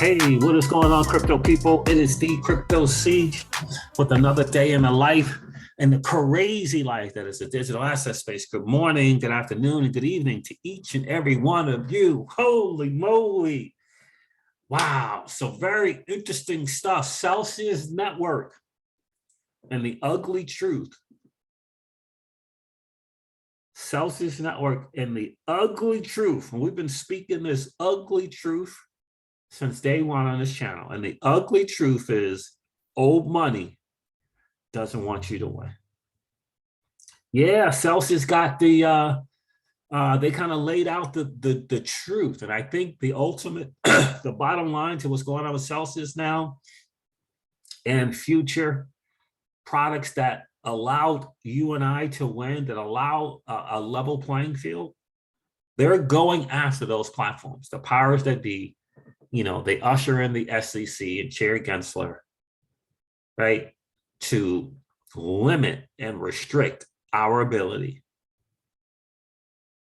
Hey, what is going on, crypto people? It is the Crypto Siege with another day in the life and the crazy life that is the digital asset space. Good morning, good afternoon, and good evening to each and every one of you. Holy moly. Wow. So very interesting stuff. Celsius Network and the ugly truth. Celsius Network and the ugly truth. And we've been speaking this ugly truth since day one on this channel. And the ugly truth is old money doesn't want you to win. Yeah, Celsius got the they kind of laid out the truth. And I think the ultimate, the bottom line to what's going on with Celsius now and future products that allowed you and I to win, that allow a level playing field, they're going after those platforms, the powers that be. You know, they usher in the SEC and Chair Gensler, right, to limit and restrict our ability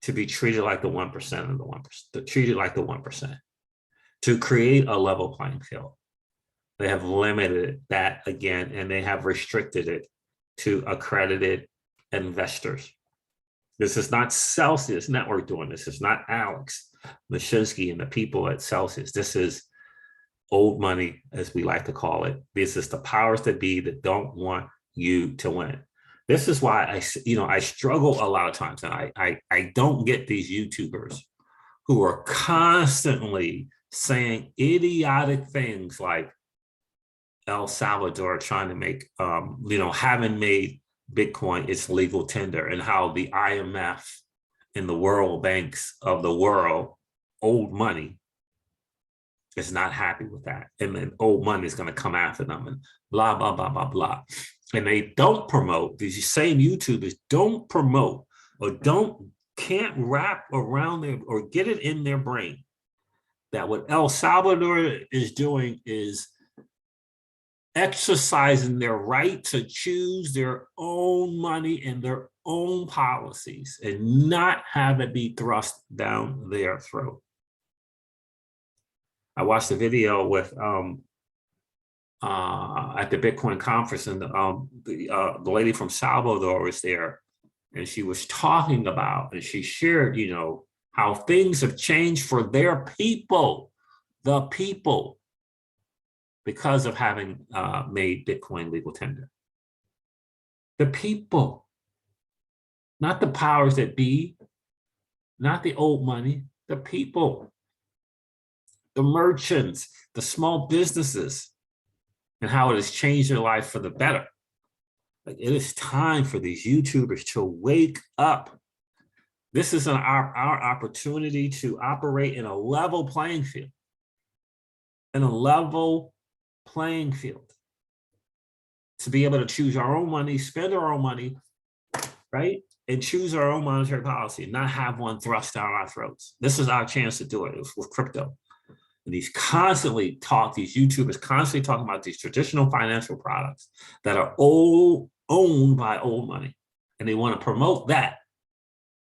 to be treated like the 1% of the 1%, treated like the 1%, to create a level playing field. They have limited that again, and they have restricted it to accredited investors. This is not Celsius Network doing this. It's not Alex Mashinsky and the people at Celsius. This is old money, as we like to call it. This is the powers that be that don't want you to win. This is why I struggle a lot of times, and I don't get these YouTubers who are constantly saying idiotic things like El Salvador trying to make, haven't made Bitcoin its legal tender, and how the IMF and the World Banks of the world, old money, is not happy with that. And then old money is going to come after them and blah, blah, blah, blah, blah. And they don't promote, these same YouTubers don't promote or can't wrap around their or get it in their brain that what El Salvador is doing is exercising their right to choose their own money and their own policies and not have it be thrust down their throat. I watched a video with at the Bitcoin conference, and the lady from Salvador was there, and she was talking about, and she shared, how things have changed for their people, the people, because of having made Bitcoin legal tender. The people, not the powers that be, not the old money, the people, the merchants, the small businesses, and how it has changed their life for the better. Like, it is time for these YouTubers to wake up. This is our opportunity to operate in a level playing field. In a level playing field. To be able to choose our own money, spend our own money, right? And choose our own monetary policy, and not have one thrust down our throats. This is our chance to do it with crypto. And these YouTubers constantly talking about these traditional financial products that are owned by old money. And they want to promote that.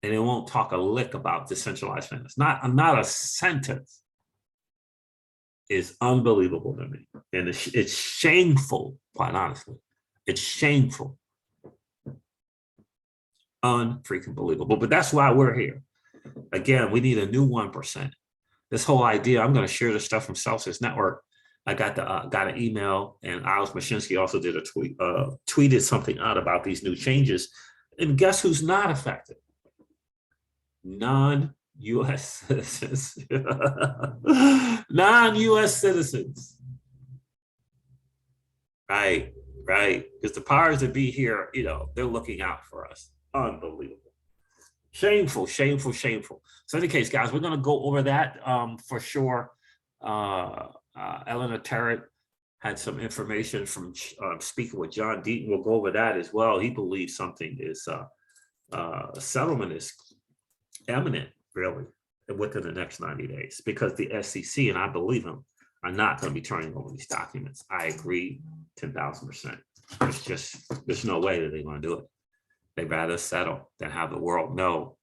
And they won't talk a lick about decentralized finance. Not a sentence. Is unbelievable to me. And it's shameful, quite honestly. It's shameful. Unfreaking believable. But that's why we're here. Again, we need a new 1%. This whole idea, I'm going to share the stuff from Celsius Network. I got an email, and Alex Mashinsky also did a tweet, tweeted something out about these new changes. And guess who's not affected? Non-US citizens. Non-US citizens. Right. Because the powers that be here, they're looking out for us. Unbelievable. Shameful. So in any case, guys, we're going to go over that for sure. Eleanor Terrett had some information from speaking with John Deaton. We'll go over that as well. He believes something is a settlement is imminent, really, within the next 90 days, because the SEC, and I believe him, are not going to be turning over these documents. I agree 10,000%. There's no way that they're going to do it. They'd rather settle than have the world know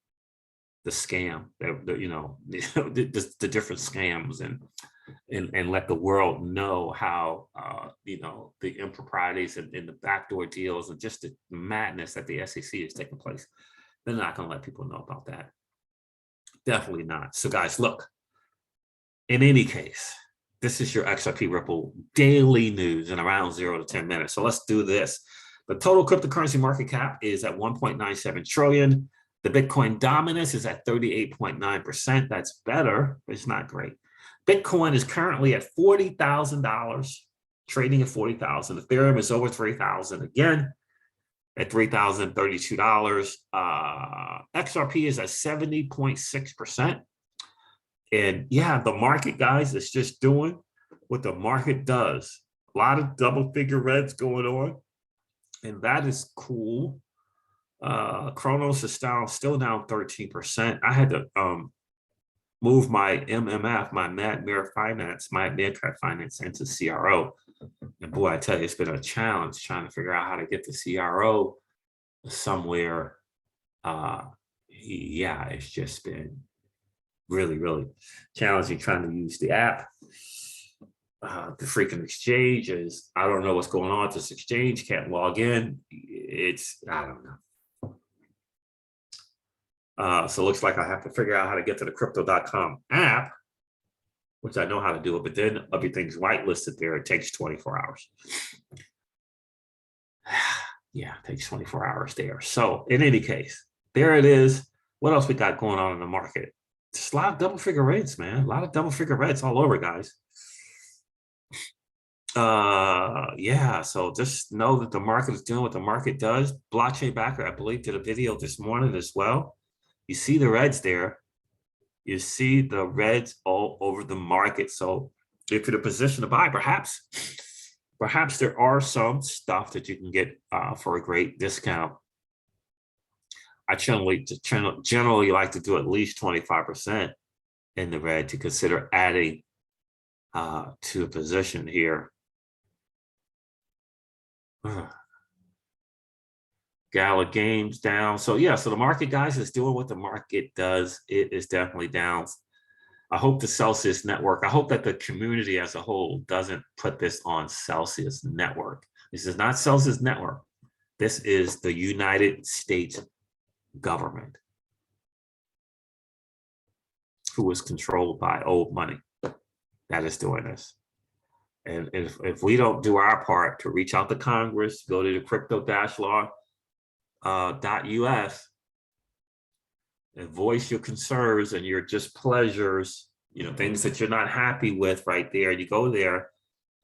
the scam, the different scams and and let the world know how, the improprieties and the backdoor deals and just the madness that the SEC is taking place. They're not going to let people know about that. Definitely not. So guys, look, in any case, this is your XRP Ripple daily news in around 0 to 10 minutes. So let's do this. The total cryptocurrency market cap is at 1.97 trillion. The Bitcoin dominance is at 38.9%. That's better, but it's not great. Bitcoin is currently at $40,000, trading at 40,000. Ethereum is over 3,000 again at $3,032. XRP is at 70.6%. And yeah, the market, guys, is just doing what the market does. A lot of double figure reds going on, and that is cool. Chronos is still down 13%. I had to move my MMF, my Madmare Finance, my Madcap Finance into CRO. And boy, I tell you, it's been a challenge trying to figure out how to get the CRO somewhere. Yeah, it's just been really, really challenging trying to use the app. The freaking exchange is, I don't know what's going on with this exchange, can't log in. I don't know. So it looks like I have to figure out how to get to the crypto.com app, which I know how to do it, but then everything's whitelisted there. It takes 24 hours. Yeah, it takes 24 hours there. So in any case, there it is. What else we got going on in the market? Just a lot of double figure rates, man. A lot of double figure rates all over, guys. Yeah, so just know that the market is doing what the market does. Blockchain Backer, I believe, did a video this morning as well. You see the reds there. You see the reds all over the market. So if you're in a position to buy, perhaps there are some stuff that you can get for a great discount. I generally like to do at least 25% in the red to consider adding to a position here. Gala Games down. So yeah, so the market, guys, is doing what the market does. It is definitely down. I hope the Celsius network, I hope that the community as a whole doesn't put this on Celsius network. This is not Celsius network. This is the United States government, who is controlled by old money, that is doing this. And if we don't do our part to reach out to Congress, go to the crypto-law.us and voice your concerns and your displeasures, things that you're not happy with right there. You go there,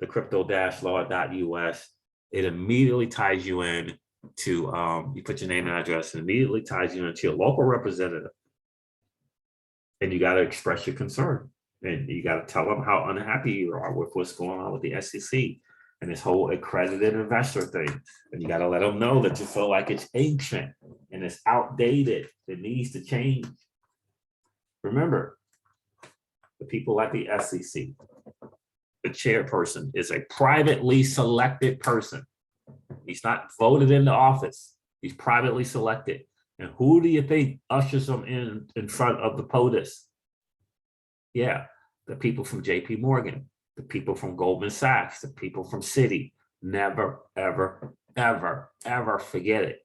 the crypto-law.us, it immediately ties you in to, you put your name and address, and immediately ties you into your local representative. And you got to express your concern. And you got to tell them how unhappy you are with what's going on with the SEC and this whole accredited investor thing. And you got to let them know that you feel like it's ancient and it's outdated. It needs to change. Remember, the people at the SEC, the chairperson is a privately selected person. He's not voted into office. He's privately selected. And who do you think ushers them in front of the POTUS? Yeah, the people from JP Morgan, the people from Goldman Sachs, the people from Citi. Never, ever, ever, ever forget it.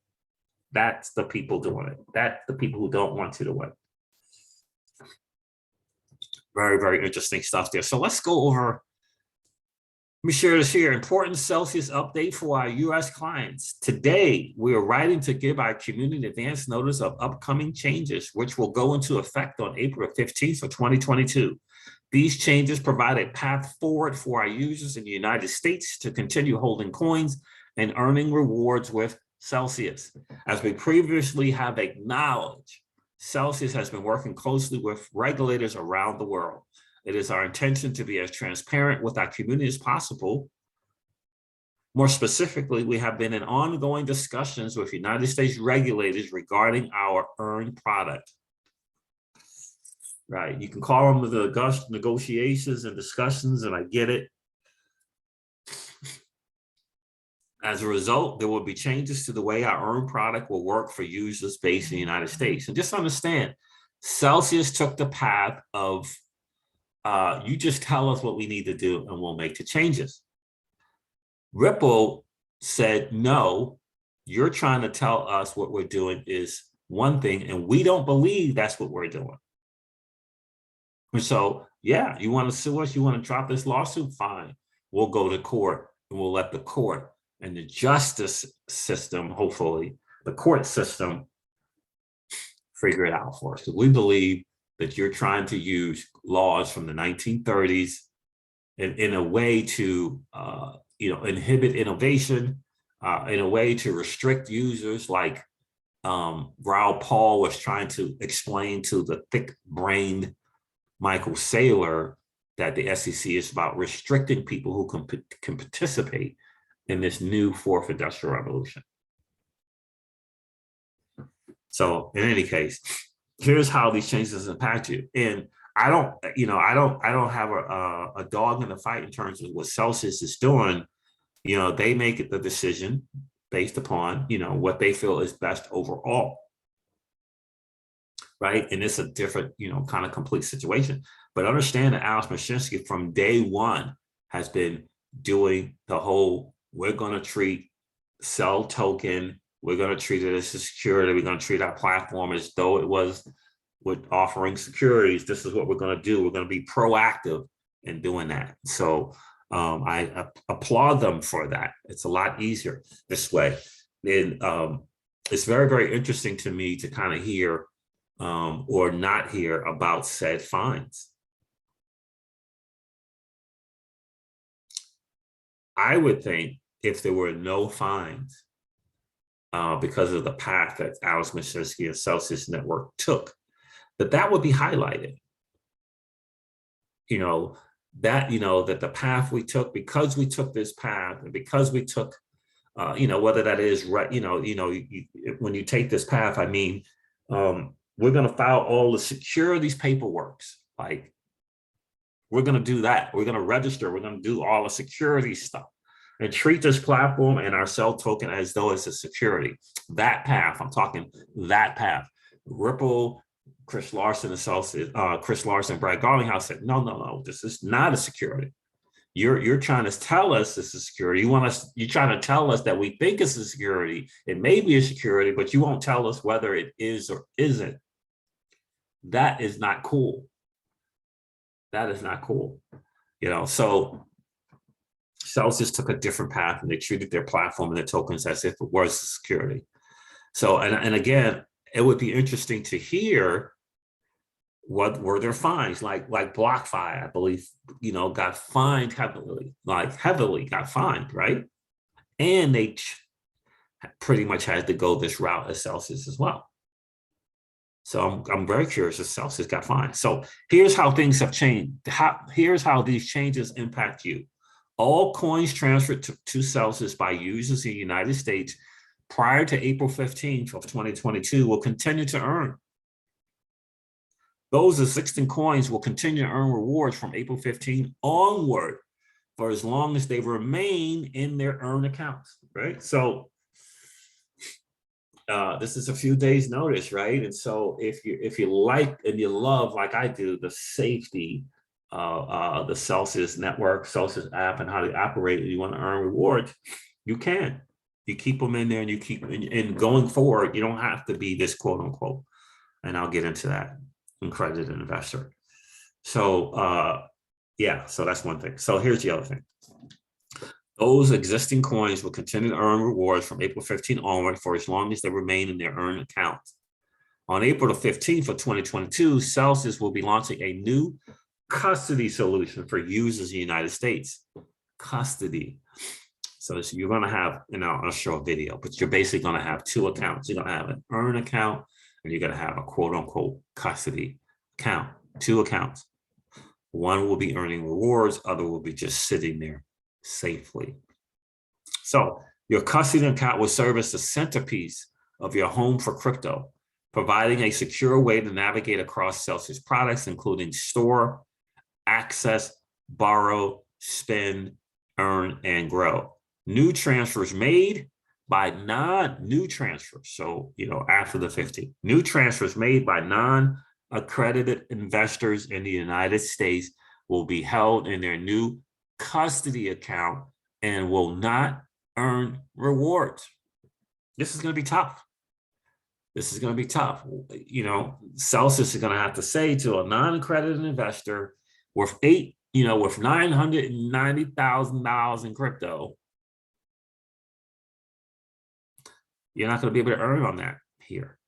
That's the people doing it. That's the people who don't want you to win. Very, very interesting stuff there. So let's go over. Let me share this here. Important Celsius update for our U.S. clients. Today, we are writing to give our community advance notice of upcoming changes, which will go into effect on April 15th of 2022. These changes provide a path forward for our users in the United States to continue holding coins and earning rewards with Celsius. As we previously have acknowledged, Celsius has been working closely with regulators around the world. It is our intention to be as transparent with our community as possible. More specifically, we have been in ongoing discussions with United States regulators regarding our earned product. Right, you can call them the negotiations and discussions, and I get it. As a result, there will be changes to the way our earned product will work for users based in the United States. And just understand, Celsius took the path of You just tell us what we need to do and we'll make the changes. Ripple said, no, you're trying to tell us what we're doing is one thing, and we don't believe that's what we're doing. And so, yeah, you want to sue us? You want to drop this lawsuit? Fine. We'll go to court and we'll let the court and the justice system, hopefully, the court system, figure it out for us. So we believe that you're trying to use laws from the 1930s in a way to, inhibit innovation, in a way to restrict users, like Raoul Pal was trying to explain to the thick-brained Michael Saylor that the SEC is about restricting people who can participate in this new fourth industrial revolution. So in any case, here's how these changes impact you. And I don't have a dog in the fight in terms of what Celsius is doing. They make the decision based upon, what they feel is best overall. Right. And it's a different, kind of complete situation. But understand that Alex Mashinsky from day one has been doing the whole, we're going to treat Cell Token, we're going to treat it as a security, we're going to treat our platform as though it was with offering securities. This is what we're going to do. We're going to be proactive in doing that. So I applaud them for that. It's a lot easier this way. And it's very, very interesting to me to kind of hear or not hear about said fines. I would think if there were no fines because of the path that Alex Mashinsky and Celsius Network took, that would be highlighted. That the path we took, because we took this path, and because we took, whether that is right, when you take this path, I mean, we're going to file all the securities paperworks. Like, we're going to do that. We're going to register. We're going to do all the security stuff and treat this platform and our Cell Token as though it's a security. That path, I'm talking that path. Ripple, Chris Larsen and Celsius, Chris Larsen, Brad Garlinghouse said, no, this is not a security. You're trying to tell us this is security. You're trying to tell us that we think it's a security. It may be a security, but you won't tell us whether it is or isn't. That is not cool. That is not cool. So Celsius took a different path and they treated their platform and their tokens as if it was a security. So, and again, it would be interesting to hear what were their fines, like BlockFi, I believe, got fined heavily, got fined, right? And they pretty much had to go this route as Celsius as well. So I'm very curious if Celsius got fined. So here's how things have changed. Here's how these changes impact you. All coins transferred to Celsius by users in the United States prior to April 15th of 2022 will continue to earn. Those existing coins will continue to earn rewards from April 15th onward for as long as they remain in their earned accounts, right? So this is a few days notice, right? And so if you like and you love, like I do, the safety, the Celsius network, Celsius app, and how they operate, and you want to earn rewards, you can. You keep them in there, and you keep, and going forward, you don't have to be this quote unquote. And I'll get into that. Accredited investor. So yeah, so that's one thing. So here's the other thing. Those existing coins will continue to earn rewards from April 15 onward for as long as they remain in their earned accounts. On April the 15th of 2022, Celsius will be launching a new custody solution for users in the United States. Custody. So you're going to have, I'll show a video, but you're basically going to have two accounts. You're going to have an earn account, and you're going to have a quote unquote custody account. Two accounts. One will be earning rewards, other will be just sitting there safely. So your custody account will serve as the centerpiece of your home for crypto, providing a secure way to navigate across Celsius products, including store, access, borrow, spend, earn, and grow. New transfers made by new transfers. So, after the 15, new transfers made by non-accredited investors in the United States will be held in their new custody account and will not earn rewards. This is going to be tough. This is going to be tough. You know, Celsius is going to have to say to a non-accredited investor with with $990,000 in crypto, you're not going to be able to earn on that here.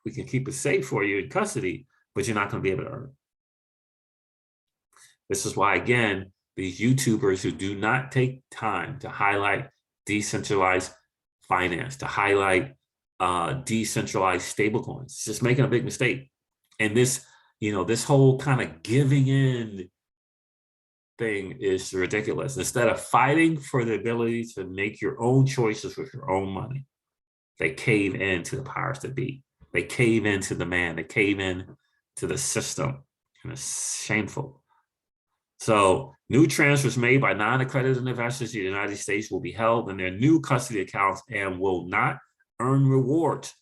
We can keep it safe for you in custody, but you're not going to be able to earn. This is why, again, these YouTubers who do not take time to highlight decentralized finance, to highlight decentralized stablecoins, just making a big mistake. And this, this whole kind of giving in thing is ridiculous. Instead of fighting for the ability to make your own choices with your own money, they cave into the powers that be. They cave into the man. They cave in to the system, and it's shameful. So new transfers made by non-accredited investors in the United States will be held in their new custody accounts and will not earn rewards.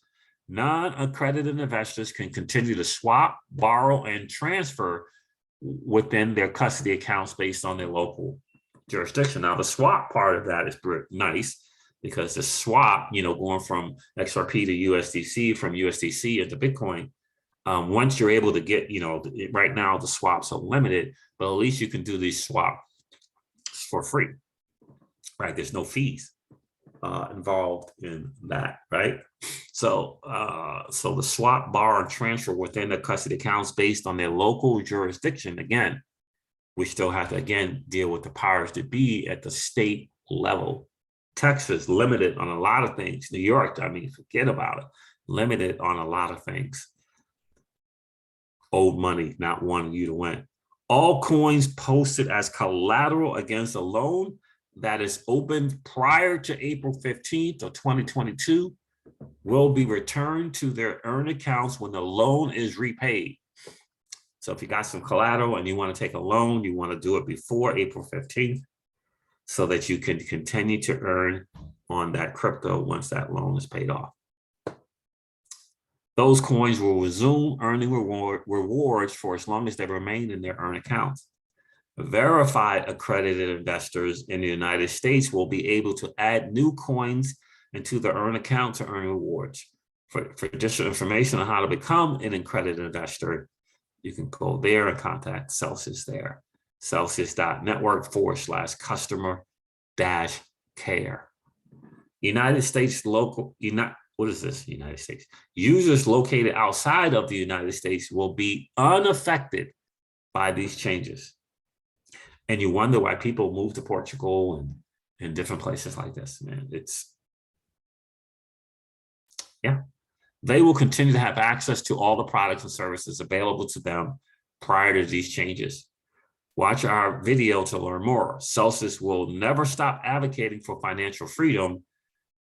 Non-accredited investors can continue to swap, borrow, and transfer within their custody accounts based on their local jurisdiction. Now, the swap part of that is nice, because the swap, going from XRP to USDC, from USDC into Bitcoin, once you're able to get, right now the swaps are limited, but at least you can do these swaps for free, right? There's no fees involved in that, right? So, so the swap, borrow, and transfer within the custody accounts based on their local jurisdiction. Again, we still have to, again, deal with the powers that be at the state level. Texas, limited on a lot of things. New York, forget about it. Limited on a lot of things. Old money, not wanting you to win. All coins posted as collateral against a loan that is opened prior to April 15th of 2022 will be returned to their earned accounts when the loan is repaid. So if you got some collateral and you want to take a loan, you want to do it before April 15th so that you can continue to earn on that crypto once that loan is paid off. Those coins will resume earning rewards for as long as they remain in their earned accounts. Verified accredited investors in the United States will be able to add new coins into their earned account to earn rewards. For additional information on how to become an accredited investor, you can go there and contact Celsius there. Celsius.network/customer-care. United States local, what is this? United States. Users located outside of the United States will be unaffected by these changes. And you wonder why people move to Portugal and different places like this, man. They will continue to have access to all the products and services available to them prior to these changes. Watch our video to learn more. Celsius will never stop advocating for financial freedom,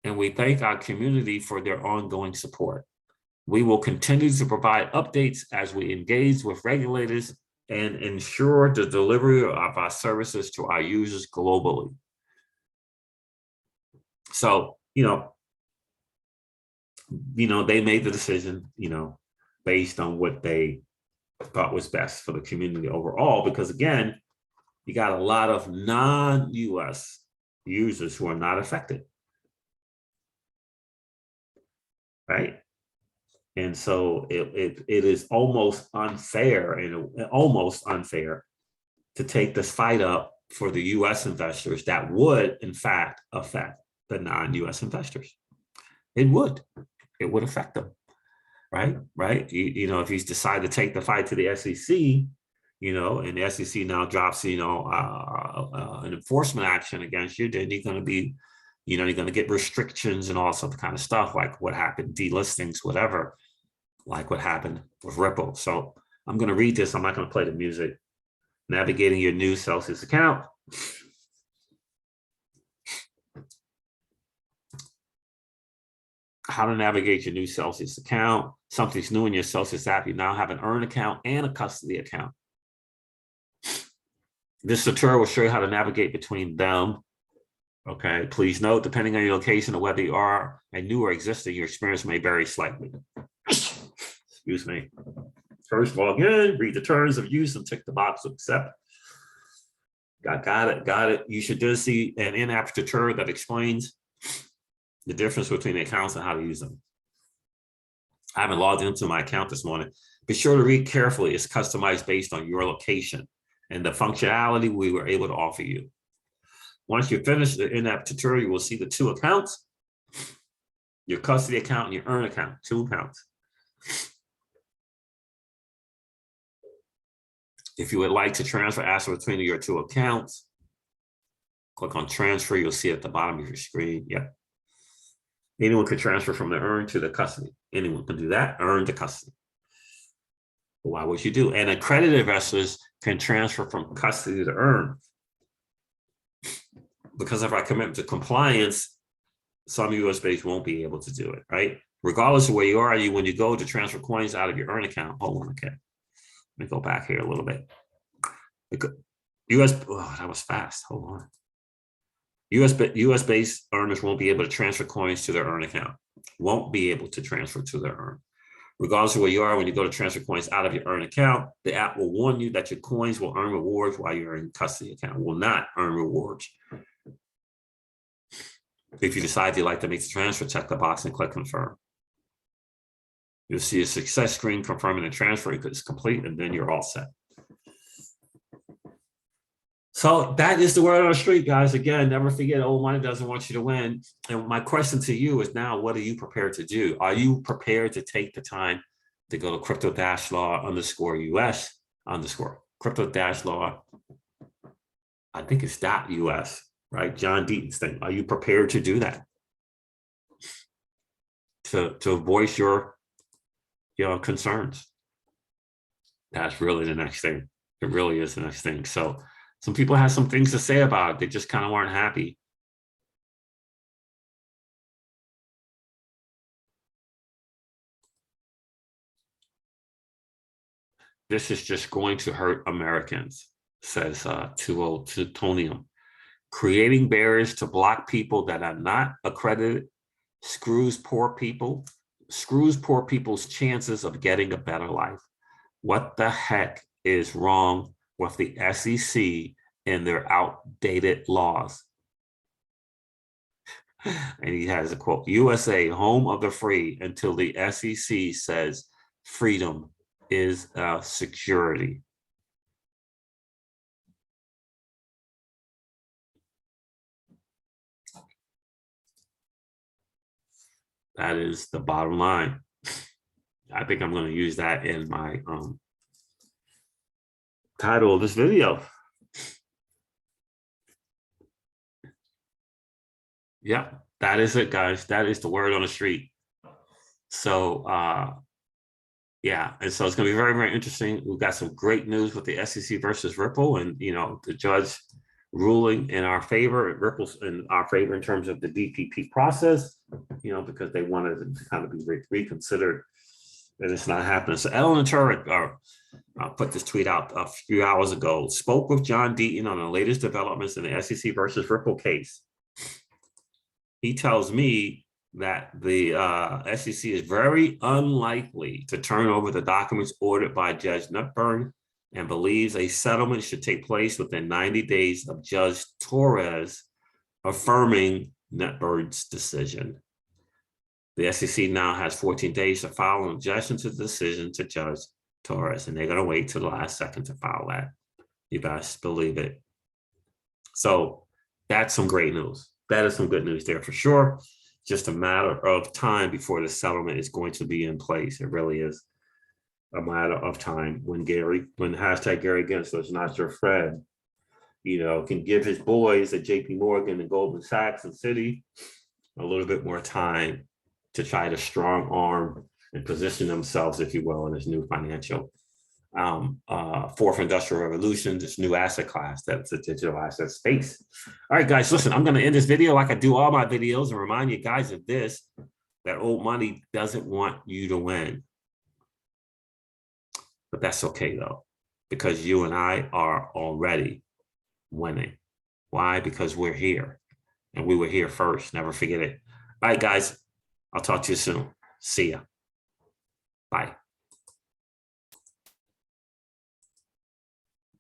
and we thank our community for their ongoing support. We will continue to provide updates as we engage with regulators and ensure the delivery of our services to our users globally. So, they made the decision, based on what they thought was best for the community overall, because again, you got a lot of non-US users who are not affected, right? And so it is almost unfair to take this fight up for the US investors that would in fact affect the non-US investors. It would affect them, right? If you decide to take the fight to the SEC, and the SEC now drops, an enforcement action against you, then you're going to be, you're going to get restrictions and all sorts of kind of stuff, like what happened, delistings, whatever, like what happened with Ripple. So I'm going to read this. I'm not going to play the music. Navigating your new Celsius account. How to navigate your new Celsius account. Something's new in your Celsius app. You now have an earned account and a custody account. This tutorial will show you how to navigate between them. Okay, please note, depending on your location or whether you are a new or existing, your experience may vary slightly. Excuse me. First, log in, read the terms of use, and tick the box to accept. Got it. You should just see an in-app tutorial that explains the difference between the accounts and how to use them. I haven't logged into my account this morning. Be sure to read carefully. It's customized based on your location and the functionality we were able to offer you. Once you finish the in-app tutorial, you will see the two accounts, your custody account and your earn account, 2 accounts. If you would like to transfer assets between your 2 accounts, click on transfer. You'll see at the bottom of your screen. Yep. Anyone can transfer from the earn to the custody. Anyone can do that, earn to custody. But why would you do? And accredited investors can transfer from custody to earn. Because of our commitment to compliance, some US banks won't be able to do it, right? Regardless of where you are, when you go to transfer coins out of your earn account, hold on, okay. Let me go back here a little bit. That was fast, hold on. US based earners won't be able to transfer coins to their earn account. Won't be able to transfer to their earn. Regardless of where you are, when you go to transfer coins out of your earn account, the app will warn you that your coins will earn rewards while you're in custody account, will not earn rewards. If you decide you'd like to make the transfer, check the box and click confirm. You'll see a success screen confirming the transfer is complete, and then you're all set. So that is the word on the street, guys. Again, never forget, old money doesn't want you to win. And my question to you is now, what are you prepared to do? Are you prepared to take the time to go to crypto-law_US crypto-law, I think it's .us, right? John Deaton's thing. Are you prepared to do that? To voice your concerns? That's really the next thing. It really is the next thing. So some people have some things to say about it. They just kind of weren't happy. This is just going to hurt Americans, says 202tonium. Creating barriers to block people that are not accredited screws poor people's chances of getting a better life. What the heck is wrong with the SEC and their outdated laws? And he has a quote, USA, home of the free, until the SEC says freedom is a security. That is the bottom line. I think I'm going to use that in my title of this video. Yeah, that is it, guys. That is the word on the street. So yeah, and so it's going to be very, very interesting. We've got some great news with the SEC versus Ripple, and the judge ruling in our favor, Ripple's in our favor in terms of the DPP process, because they wanted it to kind of be reconsidered, and it's not happening. So Ellen Turek put this tweet out a few hours ago, spoke with John Deaton on the latest developments in the SEC versus Ripple case. He tells me that the SEC is very unlikely to turn over the documents ordered by Judge Nuttberg and believes a settlement should take place within 90 days of Judge Torres affirming Nuttberg's decision. The SEC now has 14 days to file an objection to the decision to Judge Torres, and they're going to wait till the last second to file that. You best believe it. So that's some great news. That is some good news there for sure. Just a matter of time before the settlement is going to be in place. It really is a matter of time when hashtag Gary Gensler is not your friend, can give his boys at JP Morgan and Goldman Sachs and Citi a little bit more time to try to strong arm and position themselves, if you will, in this new financial fourth industrial revolution, this new asset class that's a digital asset space. All right, guys, listen, I'm going to end this video like I do all my videos and remind you guys of this, that old money doesn't want you to win. But that's okay, though, because you and I are already winning. Why? Because we're here, and we were here first. Never forget it. All right, guys, I'll talk to you soon. See ya. Bye.